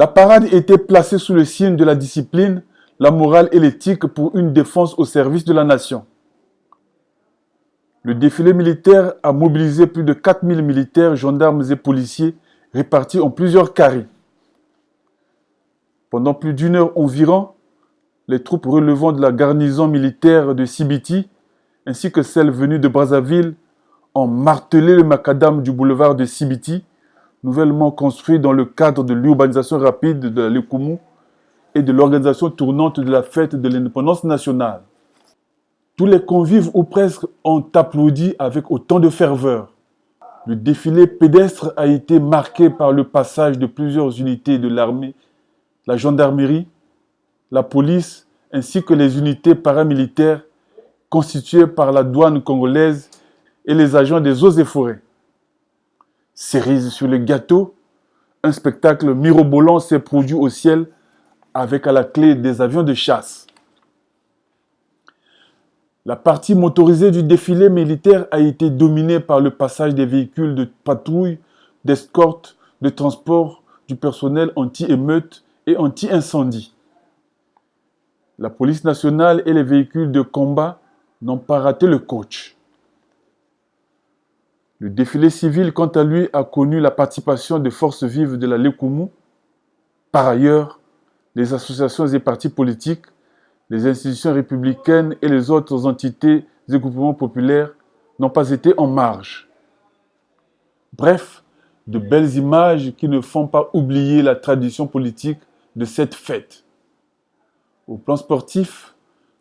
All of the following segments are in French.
La parade était placée sous le signe de la discipline, la morale et l'éthique pour une défense au service de la nation. Le défilé militaire a mobilisé plus de 4000 militaires, gendarmes et policiers répartis en plusieurs carrés. Pendant plus d'une heure environ, les troupes relevant de la garnison militaire de Sibiti ainsi que celles venues de Brazzaville ont martelé le macadam du boulevard de Sibiti, nouvellement construit dans le cadre de l'urbanisation rapide de la Lékoumou et de l'organisation tournante de la fête de l'indépendance nationale. Tous les convives ou presque ont applaudi avec autant de ferveur. Le défilé pédestre a été marqué par le passage de plusieurs unités de l'armée, la gendarmerie, la police ainsi que les unités paramilitaires constituées par la douane congolaise et les agents des eaux et forêts. Cerise sur le gâteau, un spectacle mirobolant s'est produit au ciel avec à la clé des avions de chasse. La partie motorisée du défilé militaire a été dominée par le passage des véhicules de patrouille, d'escorte, de transport du personnel anti-émeute et anti-incendie. La police nationale et les véhicules de combat n'ont pas raté le coach. Le défilé civil, quant à lui, a connu la participation des forces vives de la Lékoumou. Par ailleurs, les associations et partis politiques, les institutions républicaines et les autres entités et groupements populaires n'ont pas été en marge. Bref, de belles images qui ne font pas oublier la tradition politique de cette fête. Au plan sportif,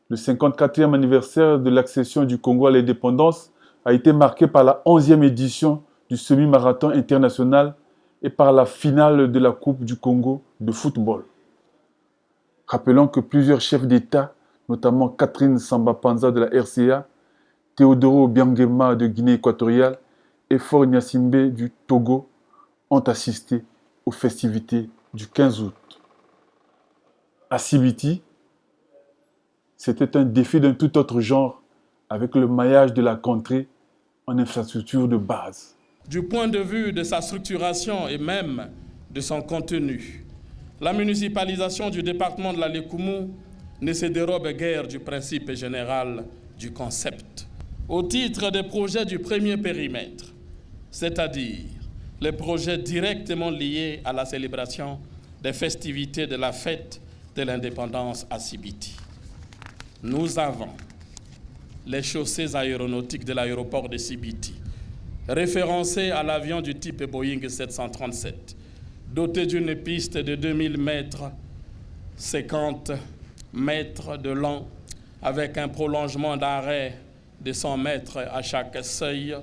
le 54e anniversaire de l'accession du Congo à l'indépendance a été marqué par la 11e édition du semi-marathon international et par la finale de la Coupe du Congo de football. Rappelons que plusieurs chefs d'État, notamment Catherine Samba-Panza de la RCA, Théodoro Obiangema de Guinée équatoriale et Faure Gnassingbé du Togo, ont assisté aux festivités du 15 août. À Sibiti, c'était un défi d'un tout autre genre avec le maillage de la contrée en infrastructure de base. Du point de vue de sa structuration et même de son contenu, la municipalisation du département de la Lékoumou ne se dérobe guère du principe général du concept. Au titre des projets du premier périmètre, c'est-à-dire les projets directement liés à la célébration des festivités de la fête de l'indépendance à Sibiti. Nous avons les chaussées aéronautiques de l'aéroport de Sibiti, référencées à l'avion du type Boeing 737, doté d'une piste de 2000 mètres, 50 mètres de long, avec un prolongement d'arrêt de 100 mètres à chaque seuil,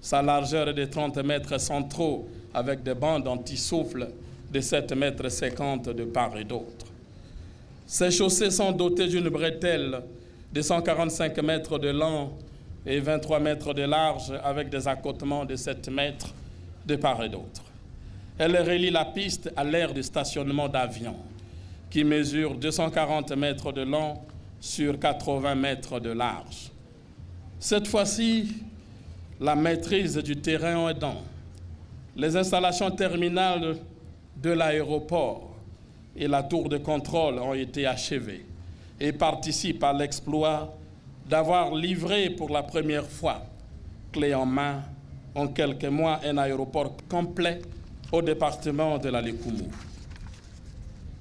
sa largeur est de 30 mètres centraux, avec des bandes anti-souffle de 7 mètres 50 de part et d'autre. Ces chaussées sont dotées d'une bretelle de 145 mètres de long et 23 mètres de large, avec des accotements de 7 mètres de part et d'autre. Elle relie la piste à l'aire de stationnement d'avions, qui mesure 240 mètres de long sur 80 mètres de large. Cette fois-ci, la maîtrise du terrain est dans. Les installations terminales de l'aéroport et la tour de contrôle ont été achevées et participent à l'exploit d'avoir livré pour la première fois, clé en main, en quelques mois, un aéroport complet au département de la Lékoumou.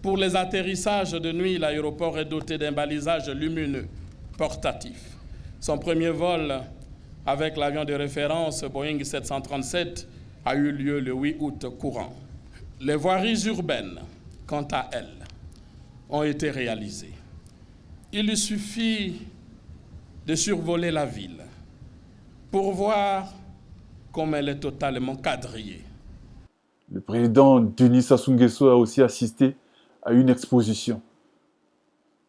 Pour les atterrissages de nuit, l'aéroport est doté d'un balisage lumineux portatif. Son premier vol avec l'avion de référence Boeing 737 a eu lieu le 8 août courant. Les voiries urbaines, quant à elles, ont été réalisées. Il suffit de survoler la ville pour voir comme elle est totalement quadrillée. Le président Denis Sassou Nguesso a aussi assisté à une exposition.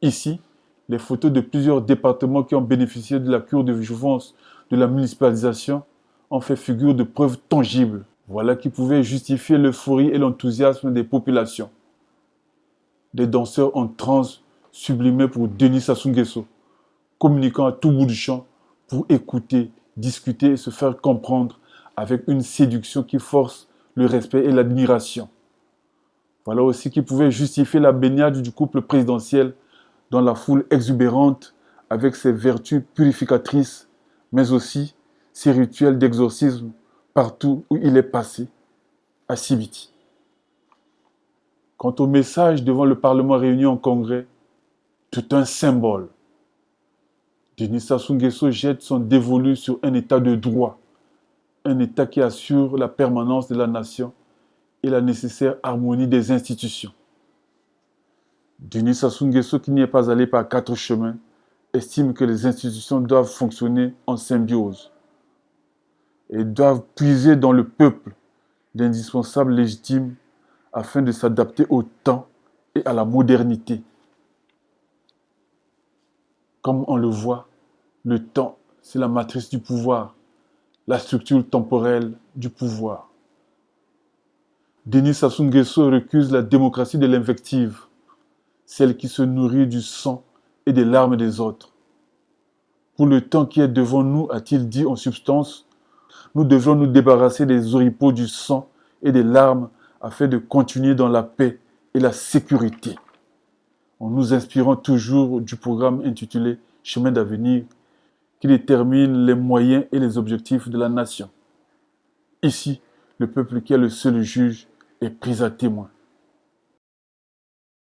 Ici, les photos de plusieurs départements qui ont bénéficié de la cure de jouvence de la municipalisation ont fait figure de preuves tangibles. Voilà qui pouvait justifier l'euphorie et l'enthousiasme des populations. Des danseurs en transe sublimés pour Denis Sassou Nguesso, communiquant à tout bout du champ pour écouter, discuter et se faire comprendre avec une séduction qui force le respect et l'admiration. Voilà aussi qui pouvait justifier la baignade du couple présidentiel dans la foule exubérante avec ses vertus purificatrices, mais aussi ses rituels d'exorcisme partout où il est passé, à Sibiti. Quant au message devant le Parlement réuni en congrès, tout un symbole. Denis Sassou Nguesso jette son dévolu sur un état de droit, un état qui assure la permanence de la nation et la nécessaire harmonie des institutions. Denis Sassou Nguesso, qui n'y est pas allé par 4 chemins, estime que les institutions doivent fonctionner en symbiose et doivent puiser dans le peuple d'indispensables légitimes afin de s'adapter au temps et à la modernité. Comme on le voit, le temps, c'est la matrice du pouvoir, la structure temporelle du pouvoir. Denis Sassou Nguesso récuse la démocratie de l'invective, celle qui se nourrit du sang et des larmes des autres. Pour le temps qui est devant nous, a-t-il dit en substance, nous devrons nous débarrasser des oripeaux du sang et des larmes afin de continuer dans la paix et la sécurité, en nous inspirant toujours du programme intitulé « Chemin d'avenir » qui détermine les moyens et les objectifs de la nation. Ici, le peuple qui est le seul juge est pris à témoin.